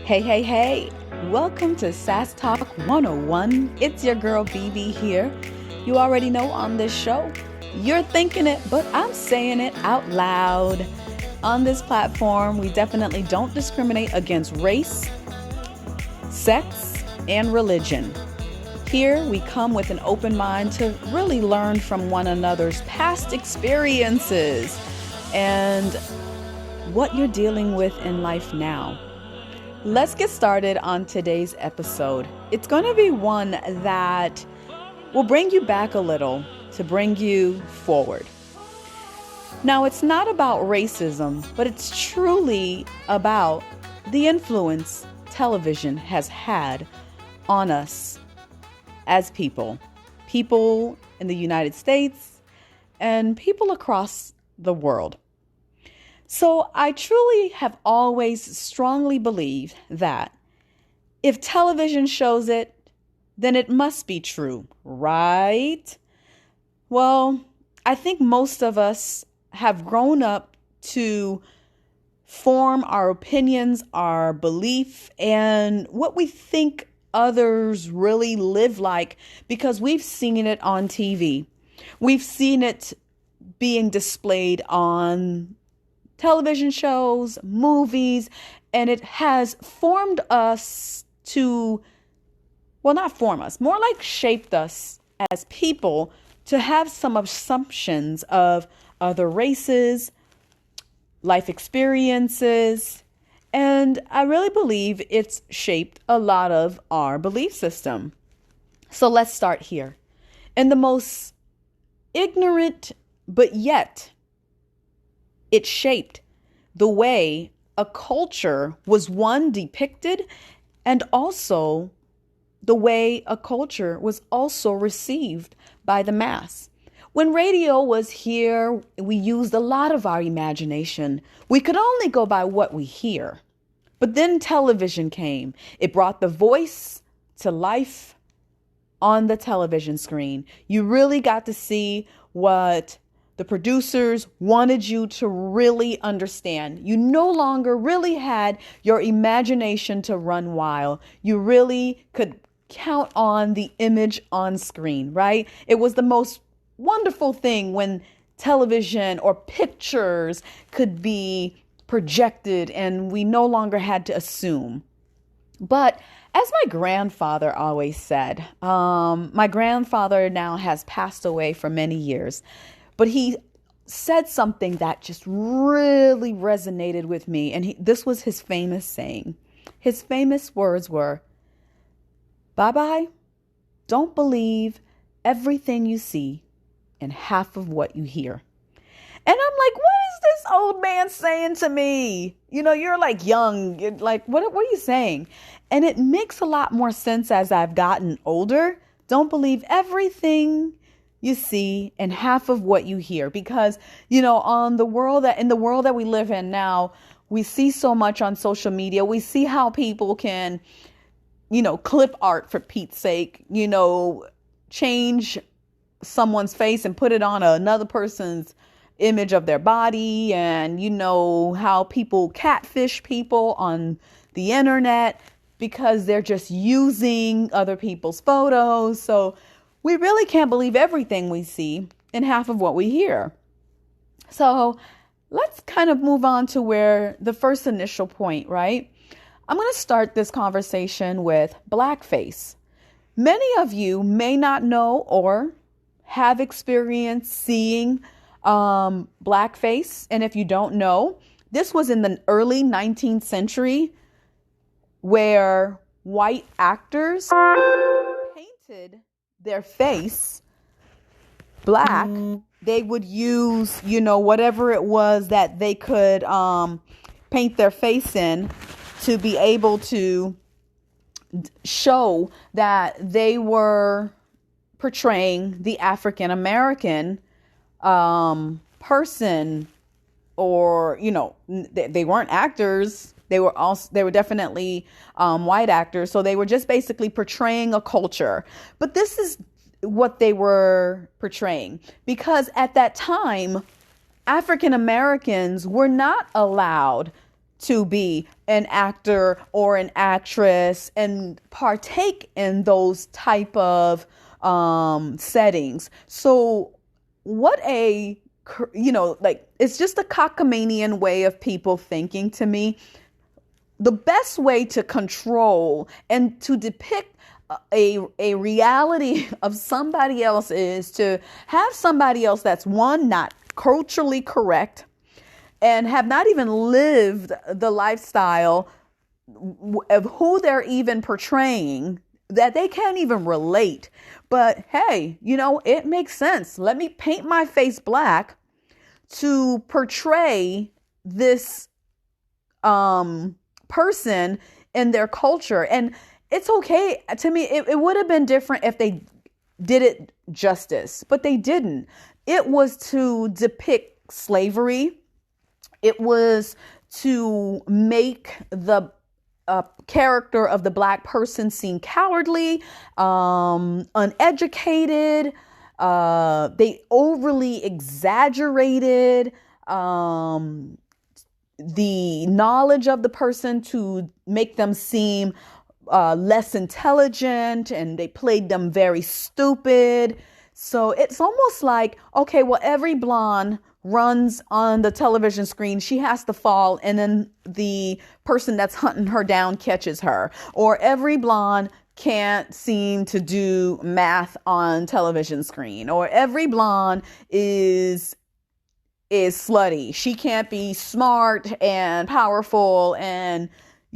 Hey, hey, hey. Welcome to SAS Talk 101. It's your girl BB here. You already know on this show, you're thinking it, but I'm saying it out loud. On this platform, we definitely don't discriminate against race, sex, and religion. Here, we come with an open mind to really learn from one another's past experiences and what you're dealing with in life now. Let's get started on today's episode. It's going to be one that will bring you back a little to bring you forward. Now, it's not about racism, but it's truly about the influence television has had on us as people in the United States and people across the world. So I truly have always strongly believed that if television shows it, then it must be true, right? Well, I think most of us have grown up to form our opinions, our belief, and what we think others really live like because we've seen it on TV. We've seen it being displayed on television shows, movies, and it has formed us to, well, not form us, more like shaped us as people to have some assumptions of other races, life experiences, and I really believe it's shaped a lot of our belief system. So let's start here. In the most ignorant, but yet it shaped the way a culture was depicted and also the way a culture was also received by the mass. When radio was here, we used a lot of our imagination. We could only go by what we hear. But then television came. It brought the voice to life on the television screen. You really got to see what the producers wanted you to really understand. You no longer really had your imagination to run wild. You really could count on the image on screen, right? It was the most wonderful thing when television or pictures could be projected and we no longer had to assume. But as my grandfather always said, my grandfather now has passed away for many years. But he said something that just really resonated with me. And this was his famous saying. His famous words were, "Bye-bye, don't believe everything you see and half of what you hear." And I'm like, what is this old man saying to me? You know, you're like young. You're like, what are you saying? And it makes a lot more sense as I've gotten older. Don't believe everything you see and half of what you hear, because, you know, in the world that we live in now, we see so much on social media. We see how people can, you know, clip art for Pete's sake, you know, change someone's face and put it on another person's image of their body. And you know how people catfish people on the internet because they're just using other people's photos. So we really can't believe everything we see and half of what we hear. So let's kind of move on to where the first initial point, right? I'm going to start this conversation with blackface. Many of you may not know or have experienced seeing blackface. And if you don't know, this was in the early 19th century where white actors painted their face black. They would use, you know, whatever it was that they could paint their face in to be able to show that they were portraying the African American person, or, you know, they weren't actors. They were definitely white actors. So they were just basically portraying a culture. But this is what they were portraying, because at that time, African Americans were not allowed to be an actor or an actress and partake in those type of settings. So what a, like, it's just a cockamanian way of people thinking to me. The best way to control and to depict a reality of somebody else is to have somebody else that's, one, not culturally correct and have not even lived the lifestyle of who they're even portraying, that they can't even relate. But hey, it makes sense. Let me paint my face black to portray this person in their culture. And it's okay. To me, it would have been different if they did it justice, but they didn't. It was to depict slavery. It was to make the character of the Black person seem cowardly, uneducated. They overly exaggerated the knowledge of the person to make them seem less intelligent, and they played them very stupid. So it's almost like, okay, well, every blonde runs on the television screen, she has to fall, and then the person that's hunting her down catches her. Or every blonde can't seem to do math on television screen. Or every blonde is slutty. She can't be smart and powerful and,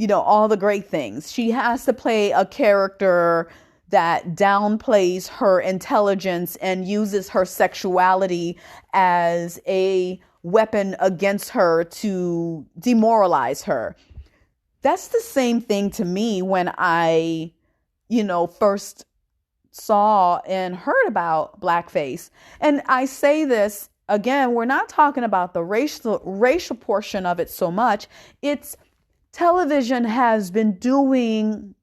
all the great things. She has to play a character that downplays her intelligence and uses her sexuality as a weapon against her to demoralize her. That's the same thing to me when I, first saw and heard about blackface. And I say this again, we're not talking about the racial portion of it so much. It's television has been doing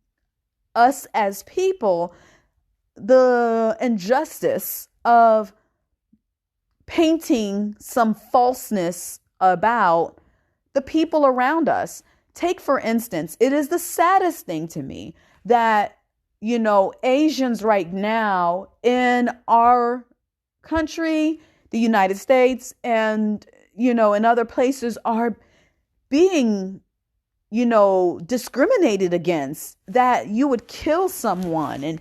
us as people the injustice of painting some falseness about the people around us. Take, for instance, it is the saddest thing to me that, Asians right now in our country, the United States, and, in other places are being, discriminated against, that you would kill someone and,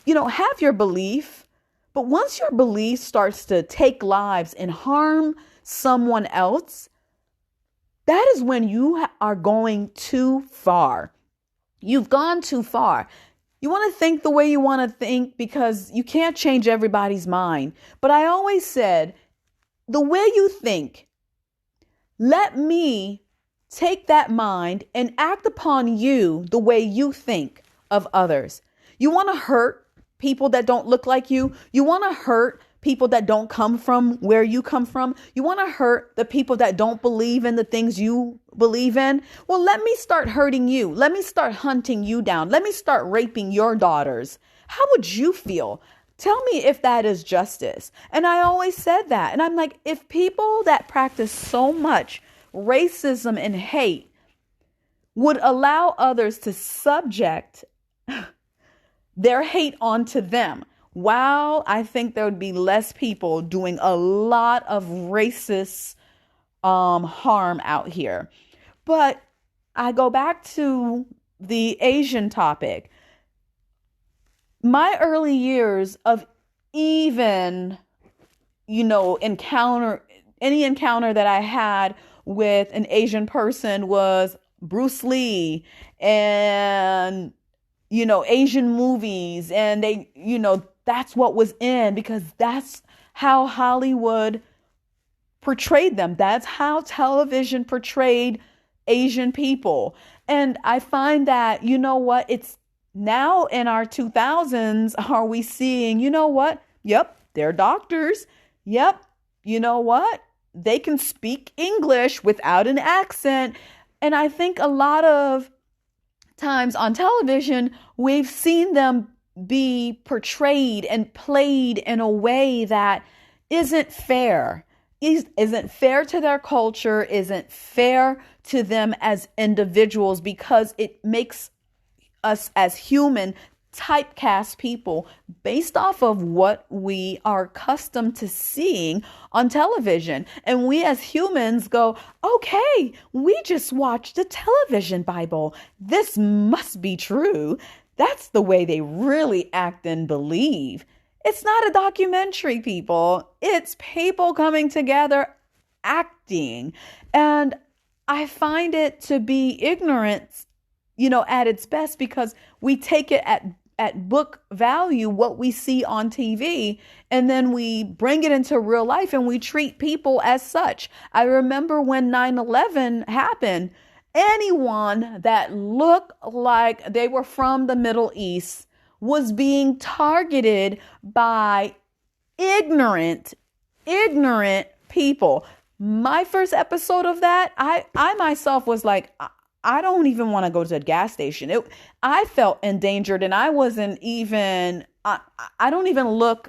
have your belief. But once your belief starts to take lives and harm someone else, that is when you are going too far. You've gone too far. You want to think the way you want to think because you can't change everybody's mind. But I always said, the way you think, let me take that mind and act upon you the way you think of others. You want to hurt people that don't look like you? You want to hurt people that don't come from where you come from? You want to hurt the people that don't believe in the things you believe in? Well, let me start hurting you. Let me start hunting you down. Let me start raping your daughters. How would you feel? Tell me if that is justice. And I always said that. And I'm like, if people that practice so much racism and hate would allow others to subject their hate onto them, wow, I think there would be less people doing a lot of racist harm out here. But I go back to the Asian topic. My early years of even, encounter that I had with an Asian person was Bruce Lee and, Asian movies. And they, that's what was in, because that's how Hollywood portrayed them. That's how television portrayed Asian people. And I find that, it's now in our 2000s, are we seeing, Yep, they're doctors. Yep, they can speak English without an accent. And I think a lot of times on television, we've seen them be portrayed and played in a way that isn't fair. isn't fair to their culture, isn't fair to them as individuals, because it makes us as human typecast people based off of what we are accustomed to seeing on television. And we as humans go, okay, we just watched a television Bible. This must be true. That's the way they really act and believe. It's not a documentary, people. It's people coming together acting. And I find it to be ignorance, at its best, because we take it at book value, what we see on TV, and then we bring it into real life and we treat people as such. I remember when 9/11 happened, anyone that looked like they were from the Middle East was being targeted by ignorant people. My first episode of that, I myself was like, I don't even want to go to a gas station. I felt endangered, and I wasn't even, I don't even look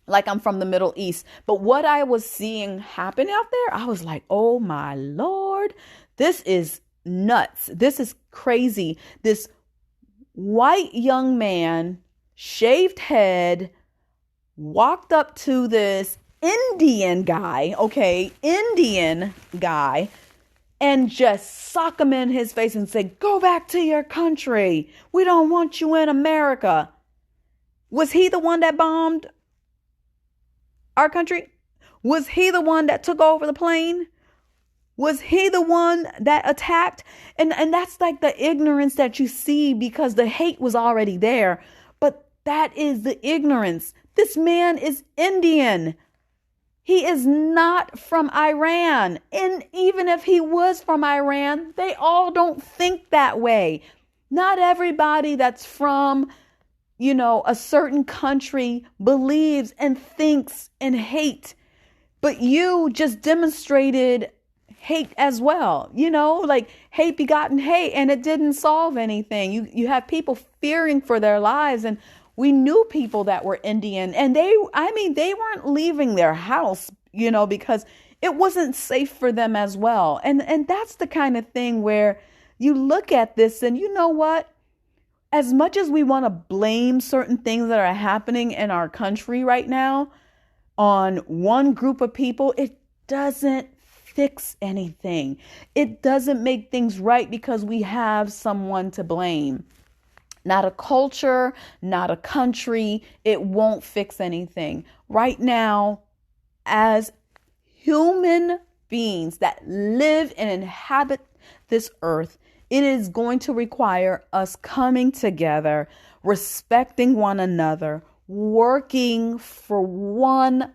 like I'm from the Middle East. But what I was seeing happen out there, I was like, oh my Lord, this is nuts. This is crazy. This white young man, shaved head, walked up to this Indian guy, and just sock him in his face and say, go back to your country. We don't want you in America. Was he the one that bombed our country? Was he the one that took over the plane? Was he the one that attacked? And that's like the ignorance that you see, because the hate was already there. But that is the ignorance. This man is Indian. He is not from Iran. And even if he was from Iran, they all don't think that way. Not everybody that's from, a certain country believes and thinks and hate. But you just demonstrated hate as well, like hate begotten hate, and it didn't solve anything. You have people fearing for their lives, and we knew people that were Indian, and they weren't leaving their house, because it wasn't safe for them as well. And that's the kind of thing where you look at this and you know what? As much as we want to blame certain things that are happening in our country right now on one group of people, it doesn't fix anything. It doesn't make things right, because we have someone to blame. Not a culture, not a country. It won't fix anything. Right now, as human beings that live and inhabit this earth, it is going to require us coming together, respecting one another, working for one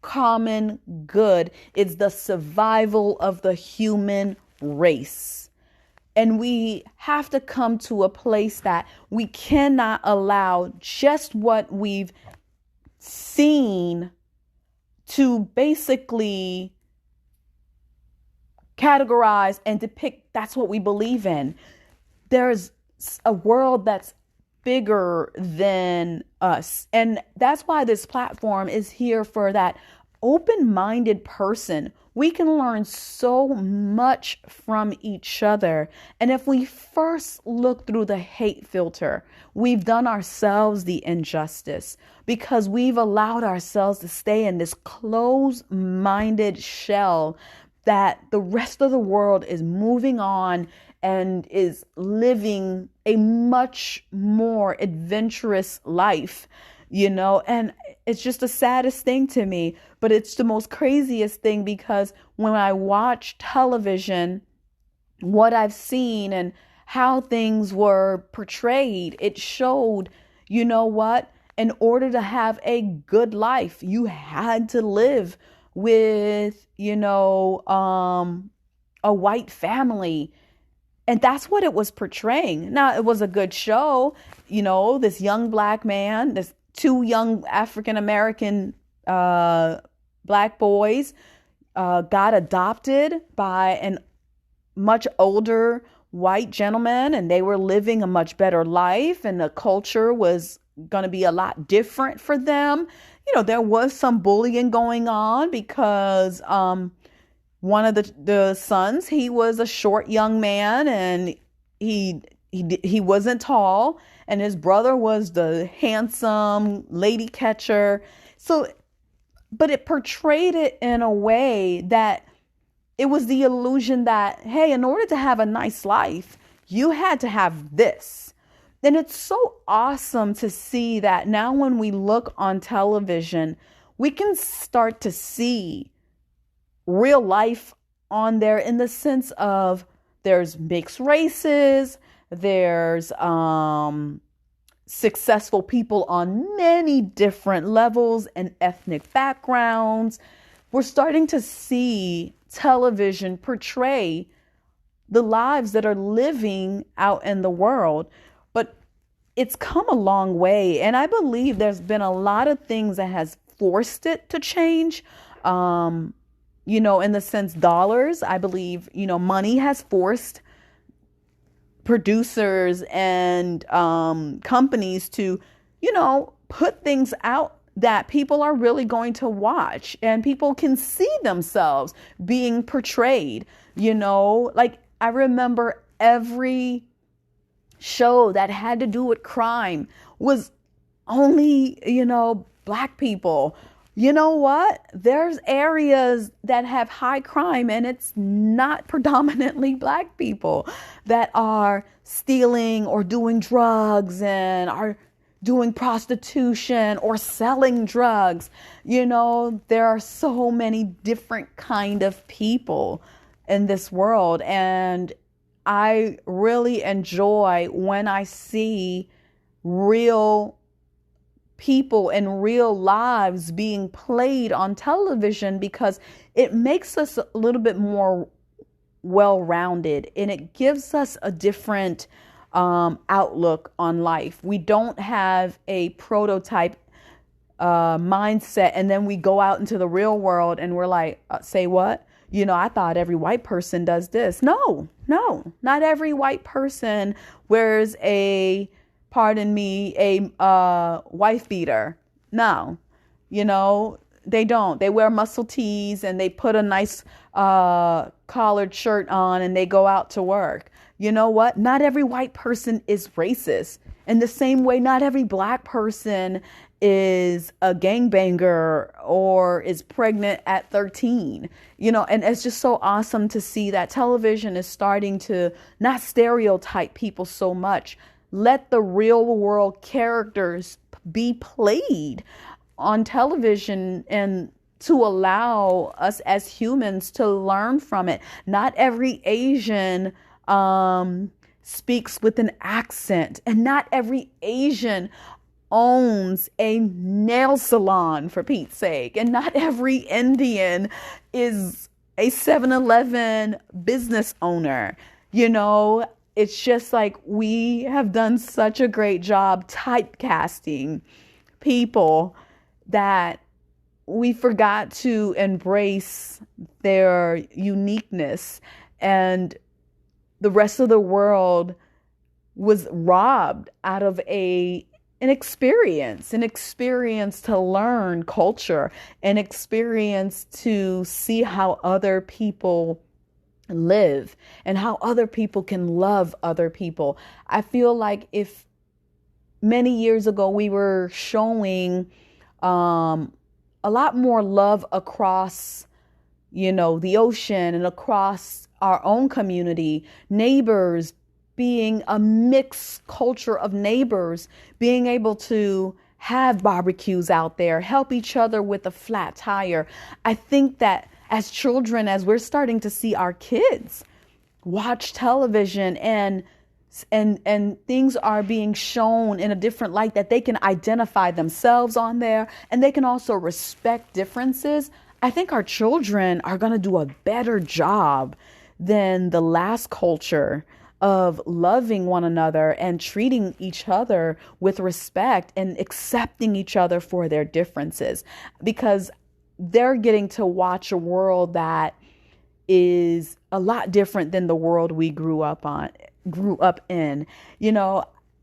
common good. It's the survival of the human race. And we have to come to a place that we cannot allow just what we've seen to basically categorize and depict that's what we believe in. There's a world that's bigger than us. And that's why this platform is here for that open-minded person. We can learn so much from each other. And if we first look through the hate filter, we've done ourselves the injustice, because we've allowed ourselves to stay in this closed-minded shell that the rest of the world is moving on and is living a much more adventurous life, and it's just the saddest thing to me, but it's the most craziest thing, because when I watch television, what I've seen and how things were portrayed, it showed, what? In order to have a good life, you had to live with, a white family. And that's what it was portraying. Now, it was a good show. This young black man, this two young African-American black boys got adopted by an much older white gentleman, and they were living a much better life, and the culture was going to be a lot different for them. there was some bullying going on because one of the sons, he was a short young man, and he wasn't tall, and his brother was the handsome lady catcher. So, but it portrayed it in a way that it was the illusion that, hey, in order to have a nice life, you had to have this. And it's so awesome to see that now when we look on television, we can start to see real life on there, in the sense of there's mixed races, there's successful people on many different levels and ethnic backgrounds. We're starting to see television portray the lives that are living out in the world. But it's come a long way. And I believe there's been a lot of things that has forced it to change. In the sense dollars, I believe, money has forced producers and companies to, put things out that people are really going to watch, and people can see themselves being portrayed. Like I remember every show that had to do with crime was only, Black people. You know what? There's areas that have high crime, and it's not predominantly Black people that are stealing or doing drugs and are doing prostitution or selling drugs. There are so many different kind of people in this world, and I really enjoy when I see real people and real lives being played on television, because it makes us a little bit more well-rounded, and it gives us a different outlook on life. We don't have a prototype mindset, and then we go out into the real world and we're like, say what? I thought every white person does this. No, not every white person wears pardon me, a wife beater. No, they don't. They wear muscle tees and they put a nice collared shirt on and they go out to work. You know what? Not every white person is racist. In the same way, not every Black person is a gangbanger or is pregnant at 13. And it's just so awesome to see that television is starting to not stereotype people so much. Let the real world characters be played on television, and to allow us as humans to learn from it. Not every Asian speaks with an accent, and not every Asian owns a nail salon, for Pete's sake, and not every Indian is a 7-Eleven business owner. It's just like we have done such a great job typecasting people that we forgot to embrace their uniqueness, and the rest of the world was robbed out of an experience to learn culture, an experience to see how other people live and how other people can love other people. I feel like if many years ago we were showing a lot more love across, the ocean and across our own community, neighbors, being a mixed culture of neighbors, being able to have barbecues out there, help each other with a flat tire. I think that as children, as we're starting to see our kids watch television and things are being shown in a different light, that they can identify themselves on there and they can also respect differences, I think our children are going to do a better job than the last culture of loving one another and treating each other with respect and accepting each other for their differences, because they're getting to watch a world that is a lot different than the world we grew up in.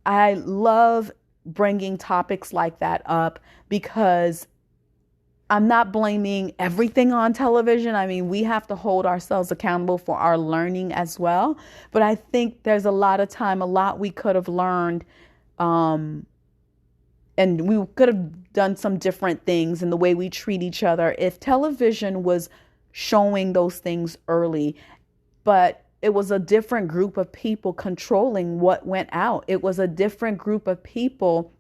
I love bringing topics like that up because I'm not blaming everything on television. I mean, we have to hold ourselves accountable for our learning as well. But I think there's a lot of time, a lot we could have learned, um, and we could have done some different things in the way we treat each other if television was showing those things early. But it was a different group of people controlling what went out. It was a different group of people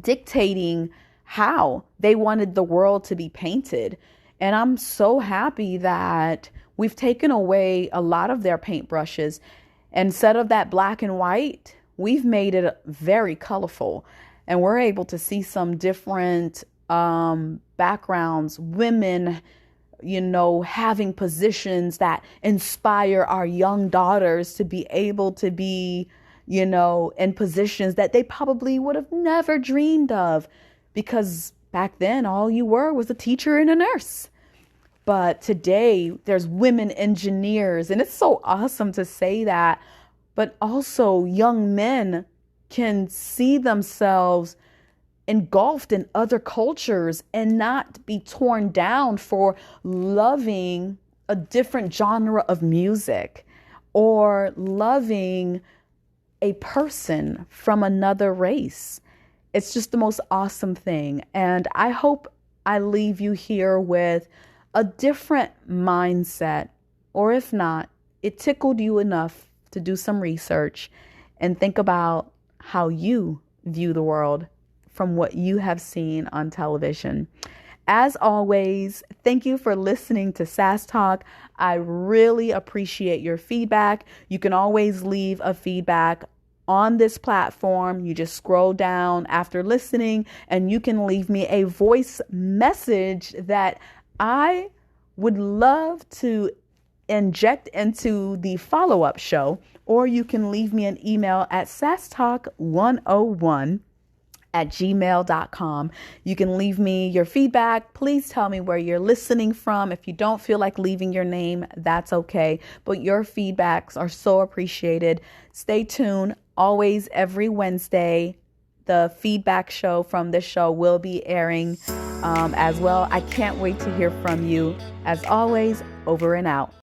dictating how they wanted the world to be painted. And I'm so happy that we've taken away a lot of their paintbrushes. Instead of that black and white, we've made it very colorful. And we're able to see some different backgrounds, women, having positions that inspire our young daughters to be able to be, in positions that they probably would have never dreamed of, because back then all you were was a teacher and a nurse. But today there's women engineers, and it's so awesome to say that. But also young men can see themselves engulfed in other cultures and not be torn down for loving a different genre of music or loving a person from another race. It's just the most awesome thing. And I hope I leave you here with a different mindset, or if not, it tickled you enough to do some research and think about how you view the world from what you have seen on television. As always, thank you for listening to Sass Talk. I really appreciate your feedback. You can always leave a feedback on this platform. You just scroll down after listening and you can leave me a voice message that I would love to inject into the follow-up show, or you can leave me an email at sasstalk101@gmail.com. You can leave me your feedback. Please tell me where you're listening from. If you don't feel like leaving your name, that's okay. But your feedbacks are so appreciated. Stay tuned. Always every Wednesday, the feedback show from this show will be airing as well. I can't wait to hear from you. As always, over and out.